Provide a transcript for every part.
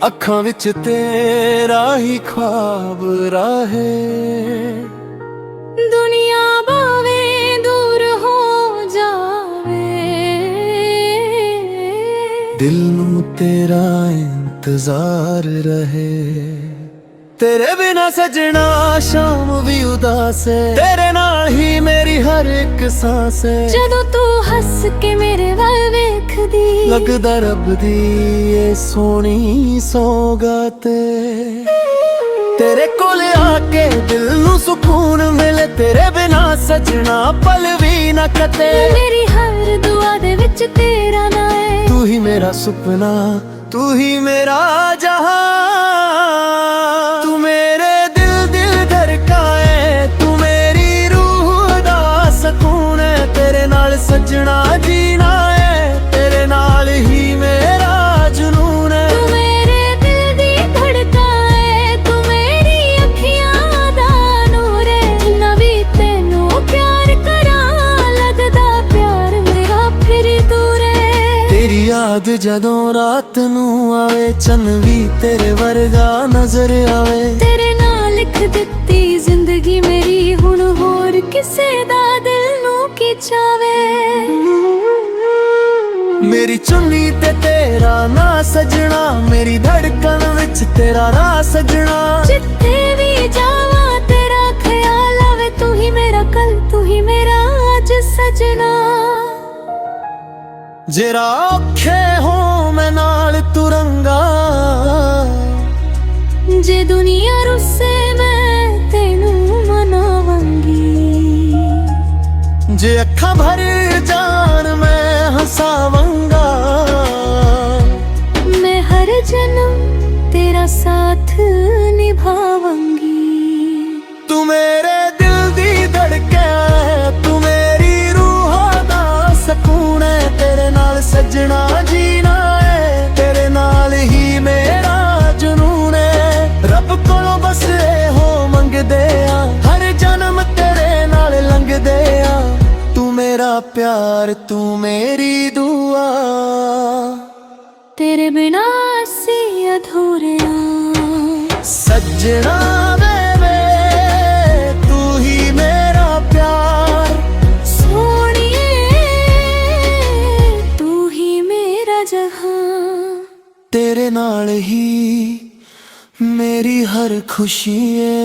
ਅੱਖਾਂ ਵਿੱਚ ਤੇਰਾ ਹੀ ख्वाब ਰਾਹੇ। ਦੁਨੀਆ ਭਾਵੇਂ ਦੂਰ ਹੋ ਜਾਵੇ, ਦਿਲ ਨੂੰ ਤੇਰਾ ਇੰਤਜ਼ਾਰ ਰਹੇ। तेरे बिना सजना शाम भी उदास है, तेरे नाल ही मेरी हर एक सांस है। ਜਦੋਂ ਤੂੰ ਹੱਸ ਕੇ ਮੇਰੇ ਵੱਲ ਵੇਖਦੀ, लगदा रब दी ये सोहनी सौगात तेरे कोल आके दिल नू सुकून मिले। तेरे बिना सजना पल भी ना कटे। ਮੇਰੀ ਹਰ ਦੁਆ ਦੇ ਵਿੱਚ ਤੇਰਾ ਨਾਂ ਹੈ। तू ही मेरा सुपना, तू ही मेरा जहां। तू मेरे दिल दिल धड़काए, तू मेरी रूह दा सुकून है। तेरे नाल सजना जीना है, तेरे नाल ही मेरा जुनून है। ਤੂੰ ਮੇਰੇ ਦਿਲ ਦੀ ਧੜਕਨ ਹੈ, ਤੂੰ ਮੇਰੀ ਅੱਖੀਆਂ ਦਾ ਨੂਰ ਹੈ। ਜਿੰਨਾ ਵੀ ਤੈਨੂੰ ਪਿਆਰ ਕਰਾਂ, ਲੱਗਦਾ ਪਿਆਰ ਮੇਰਾ ਫਿਰ ਦੂਰ ਹੈ। तेरी याद जदों रात नू आवे, चन भी तेरे वर्गा नजर आवे। ਤੇਰੇ ਨਾਲ ਲਿਖ ਦਿੱਤੀ ਜ਼ਿੰਦਗੀ ਮੇਰੀ, ਹੁਣ ਹੋਰ ਕਿਸੇ ਦਾ ਦਿਲ ਨੂੰ ਕੀ ਚਾਵੇ। मेरी चुन्नी ते तेरा ना सजना, मेरी धड़कन विच तेरा ना सजना। ਜਿੱਥੇ ਵੀ ਜਾਵਾਂ ਤੇਰਾ ਖਿਆਲ ਆਵੇ, ਤੂੰ ਹੀ ਮੇਰਾ ਕੱਲ, ਤੂੰ ਹੀ ਮੇਰਾ ਅੱਜ ਸਜਣਾ। जेरा औखे हो मैं नाल तुरंगा, ਜੇ ਦੁਨੀਆ ਰੁੱਸੇ ਮੈਂ ਤੈਨੂੰ ਮਨਾਵਾਂਗੀ। जे अखां भर जान मैं हसावंगा। मैं हर जन्म तेरा साथ निभावंगी। तू मेरे दिल दी धड़कन है, तू मेरी रूह दा सुकून है। तेरे नाल सजना जीना है, तेरे नाल ही मेरा जुनून है। रब कोलों बस हो मंगदे आ, हर जन्म तेरे नाल लंघदे आ। तू मेरा प्यार, तू मेरी दुआ। तेरे बिना ਅਸੀਂ अधूरे ਆਂ। सजना वे तू ही मेरा प्यार। सोहणीए तू ही मेरा जहां। तेरे नाल ही मेरी हर खुशी है।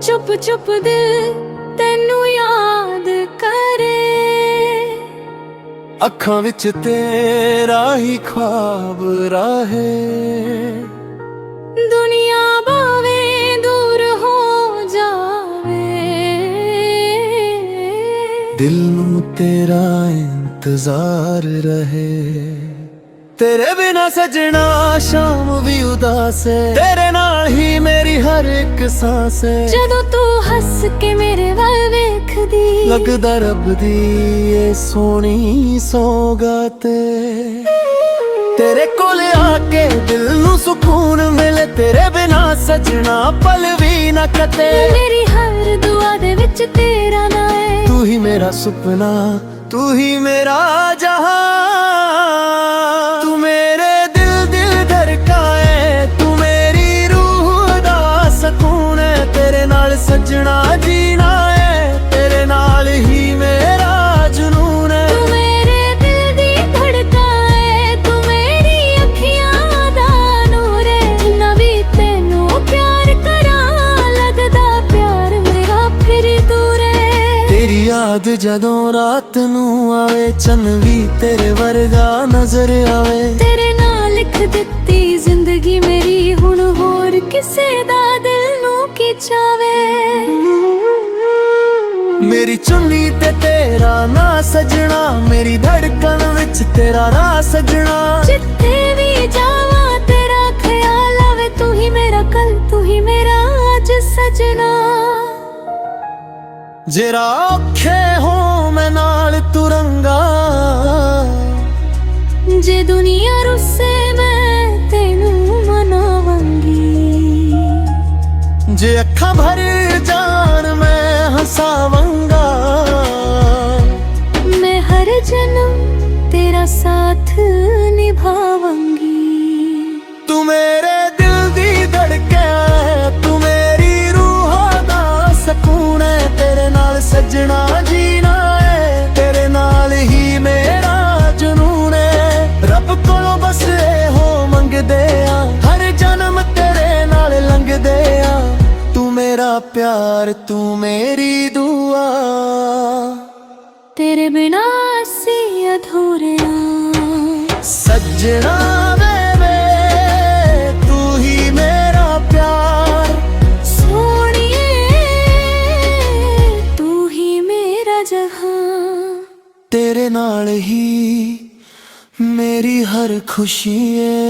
चुप चुप दिल तैनू याद करे, ਅੱਖਾਂ ਵਿੱਚ ਤੇਰਾ ਹੀ ख्वाब ਰਾਹੇ। दुनिया भाਵੇਂ दूर हो जावे, दिल ਨੂੰ ਤੇਰਾ इंतजार रहे। तेरे बिना सजना शाम भी उदास है, तेरे नाल ही मेरी हर एक सांस है। ਜਦੋਂ ਤੂੰ ਹੱਸ ਕੇ ਮੇਰੇ ਵੱਲ ਵੇਖਦੀ, लगदा रब दी ये सोहनी सौगात तेरे कोल आके दिल नू सुकून मिले। तेरे बिना सजना पल भी ना कटे। ਮੇਰੀ ਹਰ ਦੁਆ ਦੇ ਵਿੱਚ ਤੇਰਾ ਨਾਂ ਹੈ। तू ही मेरा सुपना, तू ही मेरा जहां। तू मेरे दिल दिल धड़काए, तू मेरी रूह दा सुकून है। तेरे नाल सजना जीना है, तेरे नाल ही मेरा जुनून है। ਤੂੰ ਮੇਰੇ ਦਿਲ ਦੀ ਧੜਕਨ ਹੈ, ਤੂੰ ਮੇਰੀ ਅੱਖੀਆਂ ਦਾ ਨੂਰ ਹੈ। ਜਿੰਨਾ ਵੀ ਤੈਨੂੰ ਪਿਆਰ ਕਰਾਂ, ਲੱਗਦਾ ਪਿਆਰ ਮੇਰਾ ਫਿਰ ਦੂਰ ਹੈ। तेरी याद जदों रात नू आवे, चन भी तेरे वर्गा नजर आवे। ਤੇਰੇ ਨਾਲ ਲਿਖ ਦਿੱਤੀ ਜ਼ਿੰਦਗੀ ਮੇਰੀ, ਹੁਣ ਹੋਰ ਕਿਸੇ ਦਾ ਦਿਲ ਨੂੰ ਕੀ ਚਾਵੇ। मेरी चुन्नी ते तेरा ना सजना, मेरी धड़कन विच तेरा ना सजना। ਜਿੱਥੇ ਵੀ ਜਾਵਾਂ ਤੇਰਾ ਖਿਆਲ ਆਵੇ, ਤੂੰ ਹੀ ਮੇਰਾ ਕੱਲ, ਤੂੰ ਹੀ ਮੇਰਾ ਅੱਜ ਸਜਣਾ। जेरा औखे हो मैं नाल तुरंगा, ਜੇ ਦੁਨੀਆ ਰੁੱਸੇ ਮੈਂ ਤੈਨੂੰ ਮਨਾ ਜੇ ਅੱਖਾਂ ਭਰ ਜਾਣ ਮੈਂ ਹਸਾਵਾਂਗਾ मैं हर जन्म तेरा साथ निभाऊंगी तू मेरे दिल दी धड़कन है तू मेरी रूह दा सकून है तेरे नाल सजना जीना है तेरे नाल ही मेरा जुनून है रब कोलों बस हो मंगदे आ हर जन्म तेरे नाल लंघदे आ तू मेरा प्यार तू मेरी दुआ तेरे बिना सी अधूरे सजना वे तू ही मेरा प्यार सोनिए तू ही मेरा जहां तेरे नाल ही मेरी हर खुशी है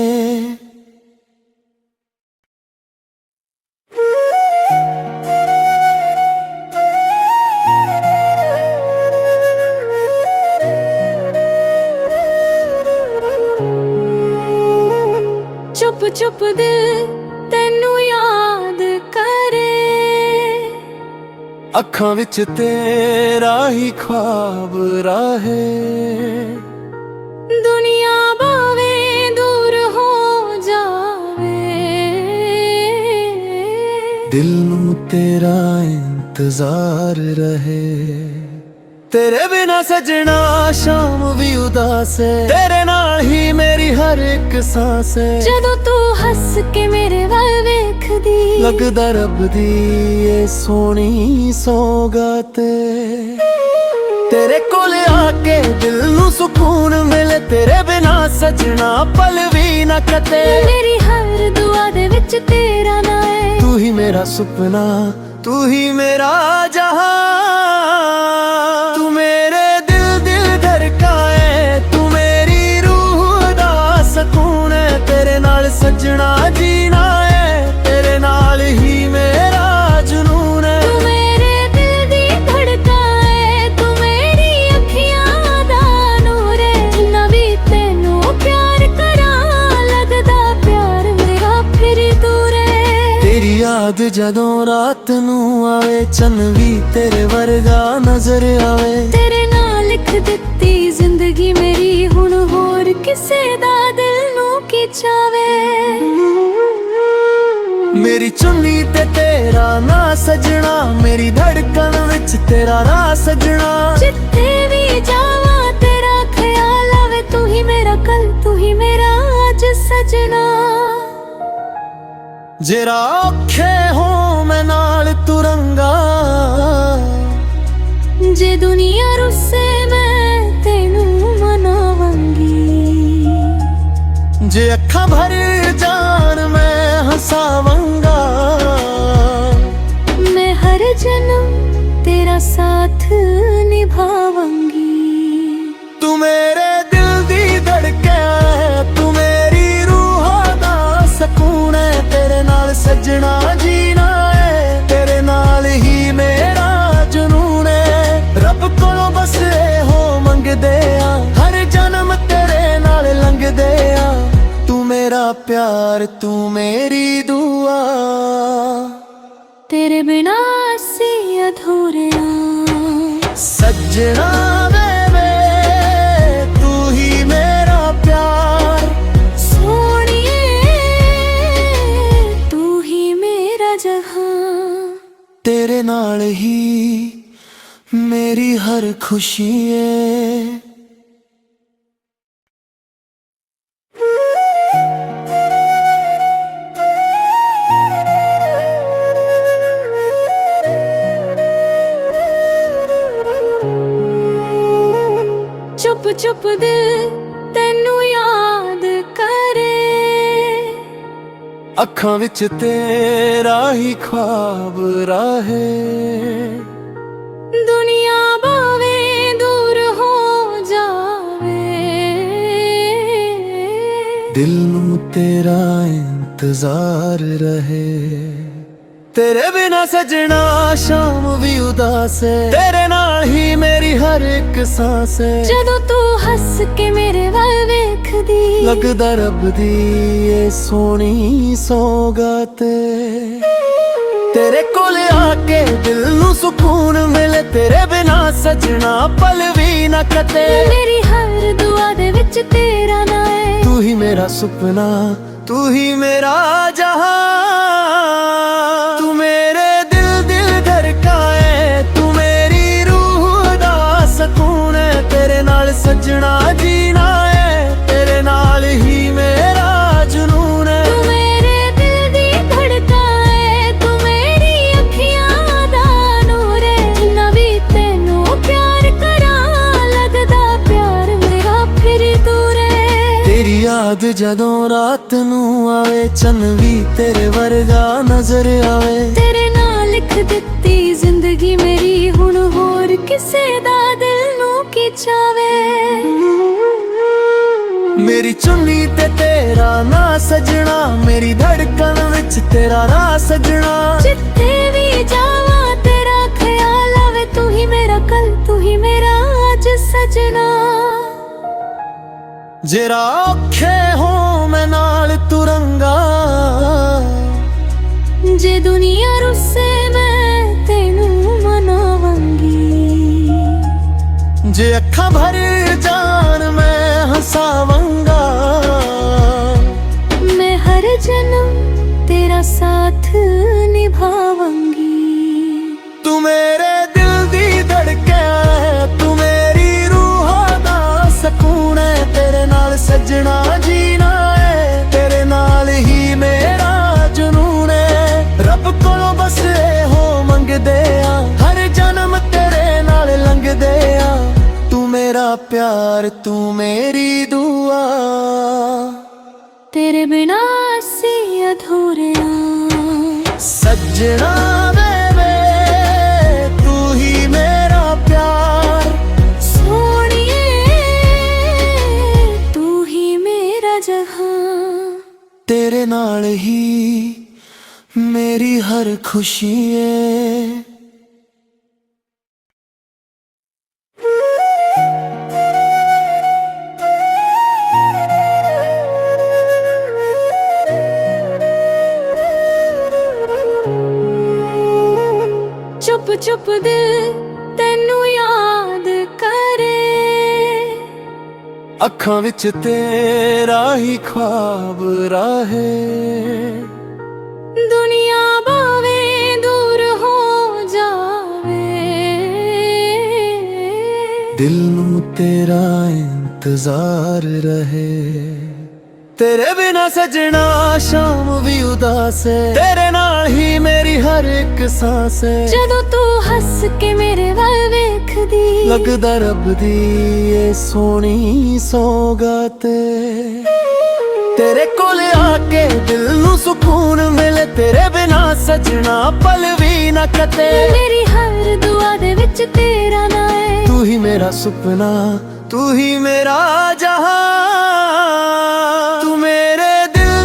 चुप चुप दिल तेनू याद करे ਅੱਖਾਂ ਵਿੱਚ ਤੇਰਾ ਹੀ ख्वाब ਰਾਹੇ दुनिया बावे दूर हो जावे दिल ਨੂੰ ਤੇਰਾ ਇੰਤਜ਼ਾਰ ਰਹੇ तेरे बिना सजना शाम भी उदास है तेरे नाल ही मेरी हर एक सांस है जदों तू हस के मेरे वाल वेखदी लगदा रब दी ये सोनी सौगात तेरे कोल आके दिल नू सुकून मिले तेरे बिना सजना पल भी ना कटे मेरी हर दुआ दे विच तेरा ना है तू ही मेरा सुपना तू ही मेरा जहां तू मेरे दिल धड़काए तू मेरी रूह दा सकून है तेरे नाल सजना जीना है तेरे नाल ही मेरा जुनून है तू मेरे दिल दी धड़कन है तू मेरी अखियां दा नूर है नवी तेनू प्यार करां लगदा प्यार मेरा फिर दूर है तेरी याद जदों रात नू आवे चन भी तेरे वर्गा नजर आवे तेरे नाल लिख दित्ती जिंदगी मेरी हुण होर किसे दा दिल नू की चावे मेरी चुन्नी ते तेरा ना सजना मेरी धड़कन विच तेरा ना सजना जिथे भी जावा तेरा ख्याल आवे तू ही मेरा कल तू ही मेरा आज सजना जरा औखे हो मैं नाल तुरंगा जे दुनिया रुसे मैं तेनू मनावंगी जे अखा भर जान मैं हसावंगा मैं हर जन्म तेरा साथ निभावंगी तू मेरे दिल दी धड़कन है तू मेरी रूह दा सकून है तेरे नाल सजना जीना है तेरे नाल ही मेरा जुनून है रब कोलों बस हो मंगदे आ हर जन्म तेरे नाल लंघदे आ तू मेरा प्यार तू मेरी दुआ तेरे बिना सी अधूरे सजना वे तू ही मेरा प्यार सोनिए तू ही मेरा जहां तेरे नाल ही मेरी हर खुशी है चुप चुप दिल तेनू याद करे ਅੱਖਾਂ ਵਿੱਚ ਤੇਰਾ ਹੀ ख्वाब ਰਾਹੇ दुनिया बावे दूर हो जावे दिल ਨੂੰ ਤੇਰਾ ਇੰਤਜ਼ਾਰ ਰਹੇ तेरे बिना सजना शाम भी उदास है तेरे नाल ही मेरी हर एक सांस है जदों तू हस के मेरे वाल वेखदी लगदा रब दी ये सोनी सौगात तेरे कोल आके दिल नू सुकून मिले, तेरे बिना सजना पल भी ना कटे। मेरी हर दुआ दे विच तेरा ना है, तू ही मेरा सुपना, तू ही मेरा जहां। तू मेरे दिल धड़काए, तू मेरी रूह दा सकून है। तेरे नाल सजना जीना है, तेरे नाल ही मेरा जुनून है। तू मेरे दिल दी धड़काए, तू मेरी अखियां दा नूर है। नवी तेनू प्यार करां, लगदा प्यार मेरा फिर दूर है। तेरी याद जदों रात नू आवे, चन भी तेरे वर्गा नजर आवे। तेरे नाल लिख दित्ती जिंदगी मेरी, हुण होर किसे दा दिल नू की चावे। मेरी चुन्नी ते तेरा ना सजना, मेरी धड़कन विच तेरा ना सजना। जिथे भी जावा तेरा ख्याल आवे, तू ही मेरा कल, तू ही मेरा आज सजना। जेरा औखे हो मैं नाल तुरंगा, जे दुनिया रुसे मैं तेनू मनावांगी। जे अखां भर जान मैं हंसावंगा। मैं हर जन्म तेरा साथ निभावांगी। तू मेरे दिल दी धड़के, तू मेरी रूह दा सकून है। तेरे नाल सजना जीना है, तेरे नाल ही मेरा जुनून है। रब कोलों बस हो मंगदे आ, हर जन्म तेरे नाल लंघदे आ। तू मेरा प्यार, तू मेरी दुआ, तेरे बिना असी अधूरे आ। सजना वे तू ही मेरा प्यार। सोनिए तू ही मेरा जहां, तेरे नाल ही मेरी हर खुशी है। चुप चुप दिल तेनू याद करे, अखां विच तेरा ही ख्वाब राहे। दुनिया बावे दूर हो जावे, दिल नू तेरा इंतजार रहे। तेरे बिना सजना शाम भी उदास है, तेरे नाल ही मेरी हर एक सांस है। जदों तू हंस के मेरे वल वेखदी, लगदा रब दी ये सोहनी सौगात। तेरे कोल आके दिल नू सुकून मिले, तेरे बिना सजना पल भी ना कटे। मेरी हर दुआ दे विच तेरा ना है, तू ही मेरा सुपना, तू ही मेरा जहां। तू मेरे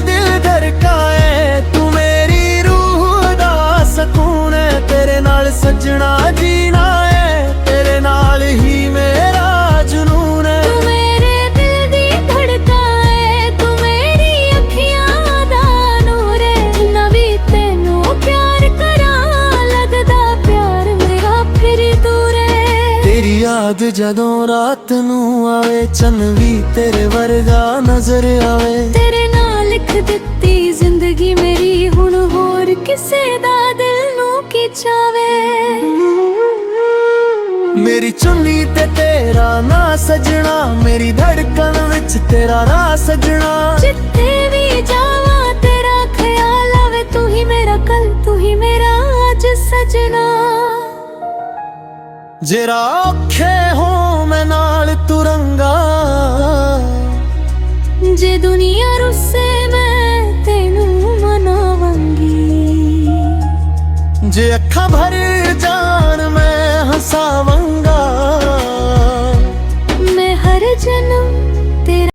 दिल धड़काए, तू मेरी रूह दा सकून है। तेरे नाल सजना जीना है, तेरे नाल ही मेरा जुनून है। तू मेरे दिल दी धड़काए, तू मेरी अखियां दा नूर है। नवी तेनू प्यार करां, लगदा प्यार मेरा फिर दूर है। तेरी याद जदों रात नू आवे, चन भी तेरे वर्गा नजर आवे। तेरे नाल लिख दित्ती जिंदगी मेरी, हुण होर किसे दा दिल नू की चावे। मेरी चुन्नी ते तेरा ना सजना, मेरी धड़कन विच तेरा ना सजना। जिथे भी जावा तेरा ख्याल आवे, तू ही मेरा कल, तू ही मेरा आज सजना। जेरा औखे हो मैं नाल तुरंगा, जे दुनिया रुसे मैं तेनू मनावांगी। जे अखां भर जान मैं हंसावांगा।